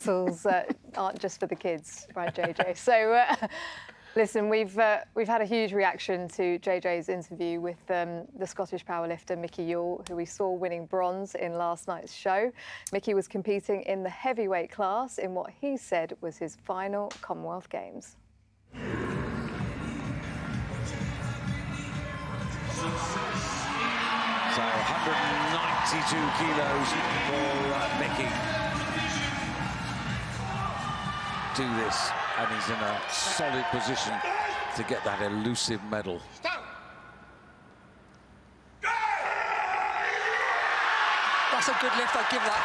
Tools aren't just for the kids, right, JJ? So, listen, we've had a huge reaction to JJ's interview with the Scottish powerlifter Micky Yule, who we saw winning bronze in last night's show. Micky was competing in the heavyweight class in what he said was his final Commonwealth Games. So 192 kilos for Micky. Do this, and he's in a solid position to get that elusive medal. That's a good lift, I'll give that.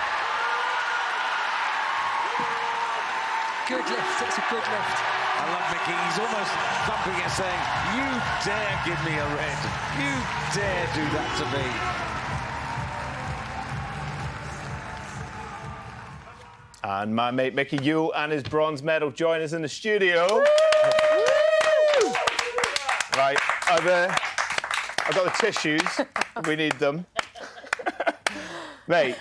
Good lift, it's a good lift. I love Micky. He's almost thumping it, saying, "You dare give me a red. You dare do that to me." And my mate Micky Yule and his bronze medal join us in the studio. Right, I've got the tissues. We need them. Mate,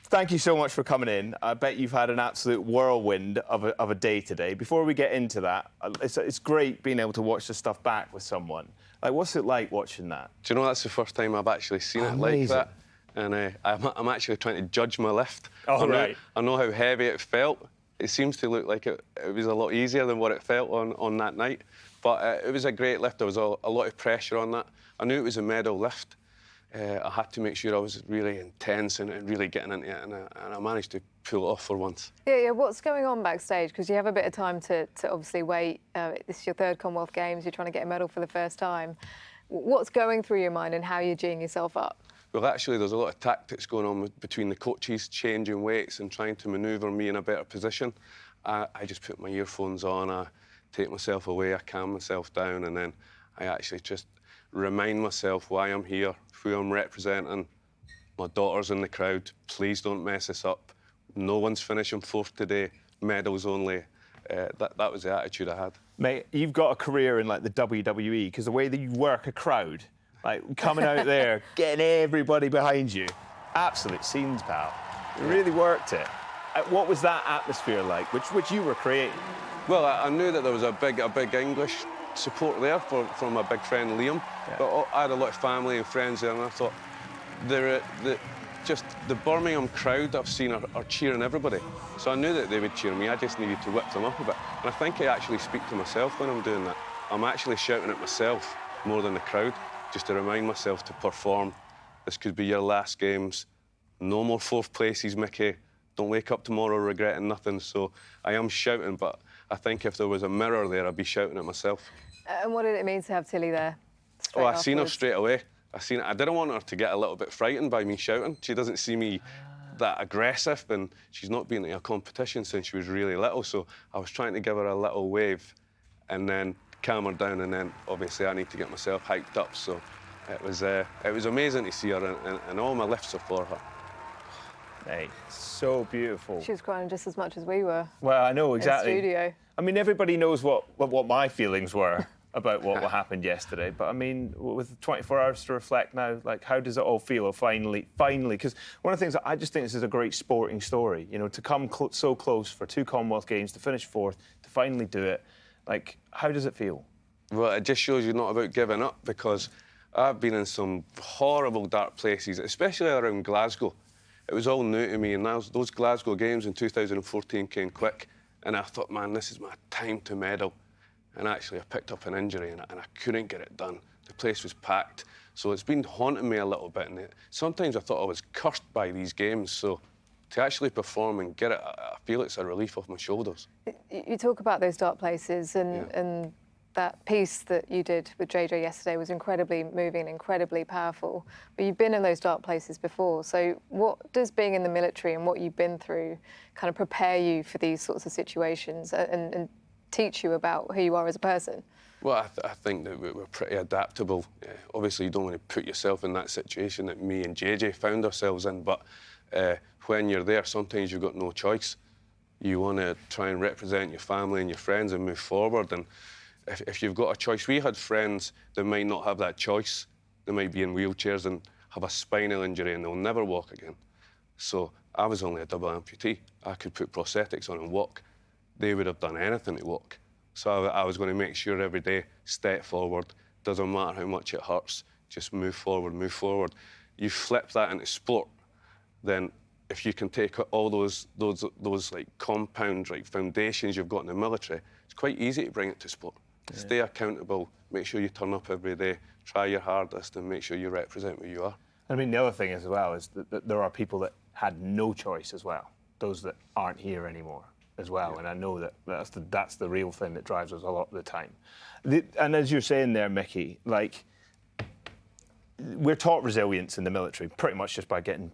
thank you so much for coming in. I bet you've had an absolute whirlwind of a day today. Before we get into that, it's great being able to watch the stuff back with someone. Like, what's it like watching that? Do you know, that's the first time I've actually seen it like that. And I'm actually trying to judge my lift. Oh, right. I know how heavy it felt. It seems to look like it was a lot easier than what it felt on that night. But it was a great lift. There was a lot of pressure on that. I knew it was a medal lift. I had to make sure I was really intense and really getting into it, and I managed to pull it off for once. Yeah. What's going on backstage? Because you have a bit of time to obviously wait. This is your third Commonwealth Games. You're trying to get a medal for the first time. What's going through your mind, and how you're geeing yourself up? Well, actually, there's a lot of tactics going on between the coaches, changing weights and trying to manoeuvre me in a better position. I just put my earphones on, I take myself away, I calm myself down, and then I actually just remind myself why I'm here, who I'm representing. My daughter's in the crowd. Please don't mess this up. No one's finishing fourth today. Medals only. That was the attitude I had. Mate, you've got a career in, like, the WWE, because the way that you work a crowd, like, coming out there, getting everybody behind you. Absolute scenes, pal. You really worked it. What was that atmosphere like, which you were creating? Well, I knew that there was a big English support there from my big friend Liam. Yeah. But I had a lot of family and friends there, and I thought, just the Birmingham crowd I've seen are cheering everybody. So I knew that they would cheer me. I just needed to whip them up a bit. And I think I actually speak to myself when I'm doing that. I'm actually shouting at myself more than the crowd, just to remind myself to perform. This could be your last games. No more fourth places, Micky. Don't wake up tomorrow regretting nothing. So I am shouting, but I think if there was a mirror there, I'd be shouting at myself. And what did it mean to have Tilly there? I seen her straight away. I didn't want her to get a little bit frightened by me shouting. She doesn't see me that aggressive, and she's not been in a competition since she was really little, so I was trying to give her a little wave and then calm her down, and then obviously I need to get myself hyped up. So it was amazing to see her, and all my lifts are for her. Hey, so beautiful. She was crying just as much as we were. Well, I know, exactly. In the studio. I mean, everybody knows what my feelings were about what happened yesterday, but I mean, with 24 hours to reflect now, like, how does it all feel? Finally, because one of the things that I just think this is a great sporting story, you know, to come so close for 2 Commonwealth Games, to finish fourth, to finally do it. Like, how does it feel? Well, it just shows you're not about giving up, because I've been in some horrible, dark places, especially around Glasgow. It was all new to me, and those Glasgow Games in 2014 came quick, and I thought, man, this is my time to medal. And actually, I picked up an injury, and I couldn't get it done. The place was packed, so it's been haunting me a little bit. And sometimes I thought I was cursed by these games, so to actually perform and get it, I feel it's a relief off my shoulders. You talk about those dark places, and that piece that you did with JJ yesterday was incredibly moving and incredibly powerful. But you've been in those dark places before, so what does being in the military and what you've been through kind of prepare you for these sorts of situations and teach you about who you are as a person? Well, I think that we're pretty adaptable. Obviously, you don't want to put yourself in that situation that me and JJ found ourselves in, but when you're there, sometimes you've got no choice. You want to try and represent your family and your friends and move forward. And if you've got a choice, we had friends that might not have that choice. They might be in wheelchairs and have a spinal injury and they'll never walk again. So I was only a double amputee. I could put prosthetics on and walk. They would have done anything to walk. So I was going to make sure every day, step forward, doesn't matter how much it hurts, just move forward, move forward. You flip that into sport, then if you can take all those like compound, like foundations you've got in the military, it's quite easy to bring it to sport. Yeah. Stay accountable, make sure you turn up every day, try your hardest and make sure you represent who you are. I mean, the other thing as well is that there are people that had no choice as well, those that aren't here anymore as well. Yeah. And I know that that's the real thing that drives us a lot of the time. And as you're saying there, Micky, like, we're taught resilience in the military pretty much just by getting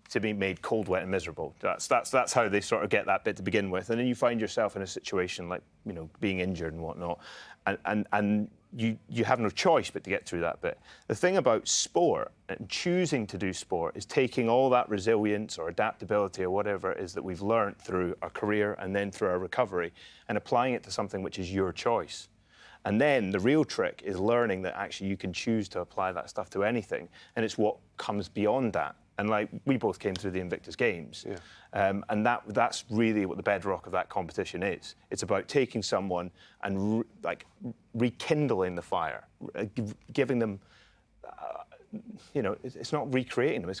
to be made cold, wet and miserable. That's how they sort of get that bit to begin with. And then you find yourself in a situation like, you know, being injured and whatnot, and you have no choice but to get through that bit. The thing about sport and choosing to do sport is taking all that resilience or adaptability or whatever it is that we've learned through our career and then through our recovery and applying it to something which is your choice. And then the real trick is learning that actually you can choose to apply that stuff to anything, and it's what comes beyond that. And like, we both came through the Invictus Games, and that's really what the bedrock of that competition is. It's about taking someone and rekindling the fire, giving them, you know, it's not recreating them.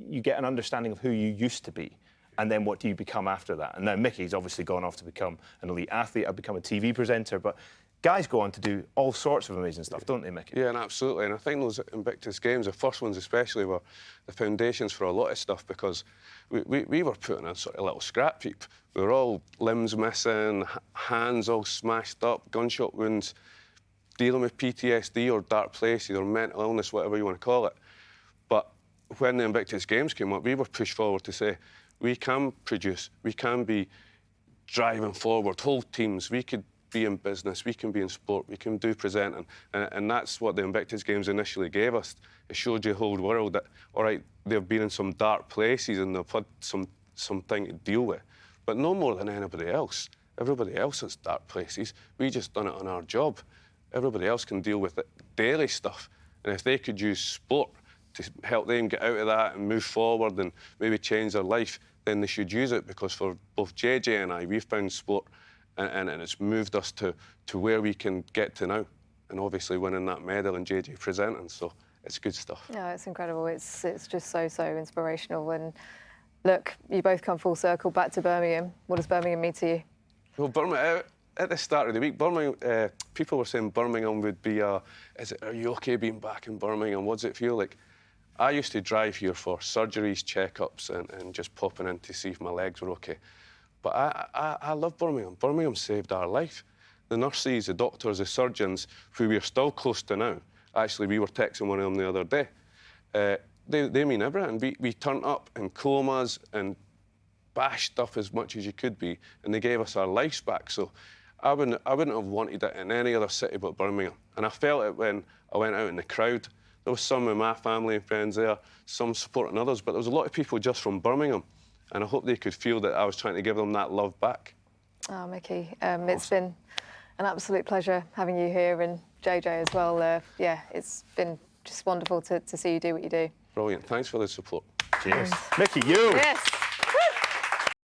You get an understanding of who you used to be, and then what do you become after that? And now Micky's obviously gone off to become an elite athlete. I've become a TV presenter, but guys go on to do all sorts of amazing stuff, don't they, Micky? Yeah, and absolutely. And I think those Invictus Games, the first ones especially, were the foundations for a lot of stuff, because we were put in a sort of little scrap heap. We were all limbs missing, hands all smashed up, gunshot wounds, dealing with PTSD or dark places or mental illness, whatever you want to call it. But when the Invictus Games came up, we were pushed forward to say, we can produce, we can be driving forward, whole teams, we could be in business, we can be in sport, we can do presenting, and that's what the Invictus Games initially gave us. It showed you the whole world that, all right, they've been in some dark places and they've had something to deal with, but no more than anybody else. Everybody else has dark places. We just done it on our job. Everybody else can deal with it, daily stuff, and if they could use sport to help them get out of that and move forward and maybe change their life, then they should use it, because for both JJ and I, we've found sport and it's moved us to where we can get to now, and obviously winning that medal and JJ presenting, so it's good stuff. Yeah, it's incredible. It's just so inspirational. And look, you both come full circle back to Birmingham. What does Birmingham mean to you? Well, Birmingham, at the start of the week, Birmingham, people were saying Birmingham would be are you okay being back in Birmingham? What does it feel like? I used to drive here for surgeries, checkups, and just popping in to see if my legs were okay. But I love Birmingham. Birmingham saved our life. The nurses, the doctors, the surgeons, who we're still close to now. Actually, we were texting one of them the other day. They mean everything. We turned up in comas and bashed up as much as you could be, and they gave us our lives back. So I wouldn't have wanted it in any other city but Birmingham. And I felt it when I went out in the crowd. There was some of my family and friends there, some supporting others, but there was a lot of people just from Birmingham. And I hope they could feel that I was trying to give them that love back. Oh, Micky, it's been an absolute pleasure having you here, and JJ as well. Yeah, it's been just wonderful to see you do what you do. Brilliant. Thanks for the support. Cheers. Micky, Yule. Yes.